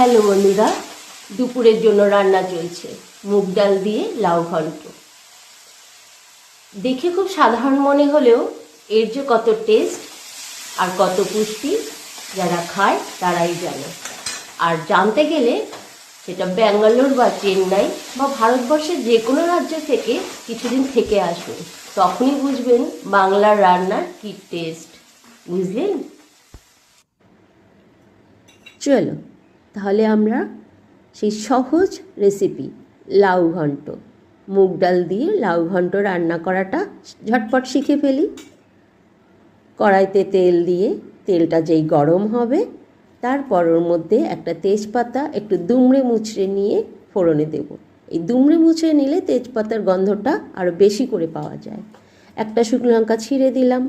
Hello বন্ধুরা, দুপুরের জন্য রান্না চলছে মুগ ডাল দিয়ে লাউ ঘন্ট। দেখে খুব সাধারণ মনে হলেও এর যে কত টেস্ট আর কত পুষ্টি যারা খায় তারাই জানে। আর জানতে গেলে সেটা ব্যাঙ্গালোর বা চেন্নাই বা ভারতবর্ষের যে কোনো রাজ্য থেকে কিছুদিন থেকে আসুন, তখনই বুঝবেন বাংলার রান্নার কী টেস্ট। বুঝলেন? চলো তাহলে আমরা সেই সহজ রেসিপি লাউ ঘন্ট, মুগ ডাল দিয়ে লাউ ঘন্ট রান্না করাটা ঝটপট শিখে ফেলি। কড়াইতে তেল দিয়ে তেলটা যেই গরম হবে তারপর ওর মধ্যে একটা তেজপাতা একটু দুমড়ে মুচড়ে নিয়ে ফোড়নে দেব। এই দুমড়ে মুচড়ে নিলে তেজপাতার গন্ধটা আরও বেশি করে পাওয়া যায়। একটা শুকনো লঙ্কা ছিঁড়ে দিলাম,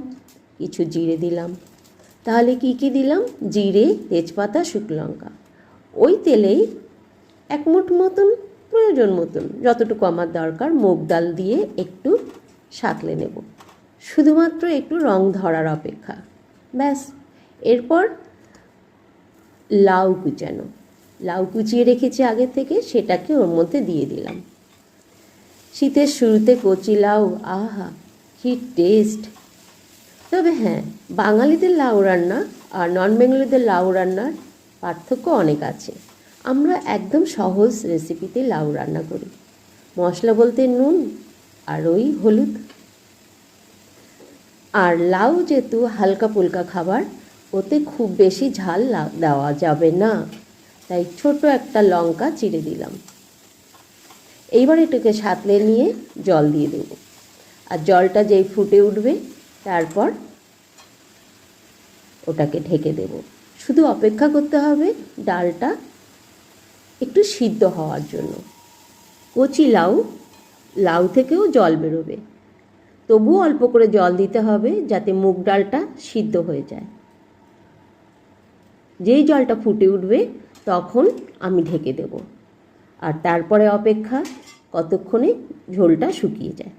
কিছু জিরে দিলাম। তাহলে কি কি দিলাম? জিরে, তেজপাতা, শুকনো লঙ্কা। ওই তেলেই এক মুঠ মতন, প্রয়োজন মতন যতটুকু আমার দরকার, মুগ ডাল দিয়ে একটু সাঁতলে নেব, শুধুমাত্র একটু রং ধরার অপেক্ষা। ব্যাস। এরপর লাউ কুচানো, লাউ কুচিয়ে রেখেছি আগে থেকে, সেটাকে ওর মধ্যে দিয়ে দিলাম। শীতের শুরুতে কচি লাউ, আহা কি টেস্ট! তবে হ্যাঁ, বাঙালিদের লাউ রান্না আর নন বেঙ্গলিদের লাউ রান্নার পার্থক্য অনেক আছে। আমরা একদম সহজ রেসিপিতে লাউ রান্না করি। মশলা বলতে নুন আর ওই হলুদ। আর লাউ যেহেতু হালকা পুলকা খাবার, ওতে খুব বেশি ঝাল দেওয়া যাবে না, তাই ছোট একটা লঙ্কা চিড়ে দিলাম। এইবার এটাকে সাঁতলে নিয়ে জল দিয়ে দেব। আর জলটা যেই ফুটে উঠবে তারপর ওটাকে ঢেকে দেব। শুধু অপেক্ষা করতে হবে ডালটা একটু সিদ্ধ হওয়ার জন্য। কচি লাউ, লাউ থেকেও জল বেরোবে, তবুও অল্প করে জল দিতে হবে যাতে মুগ ডালটা সিদ্ধ হয়ে যায়। যেই জলটা ফুটে উঠবে তখন আমি ঢেকে দেব। আর তারপরে অপেক্ষা কতক্ষণে ঝোলটা শুকিয়ে যায়।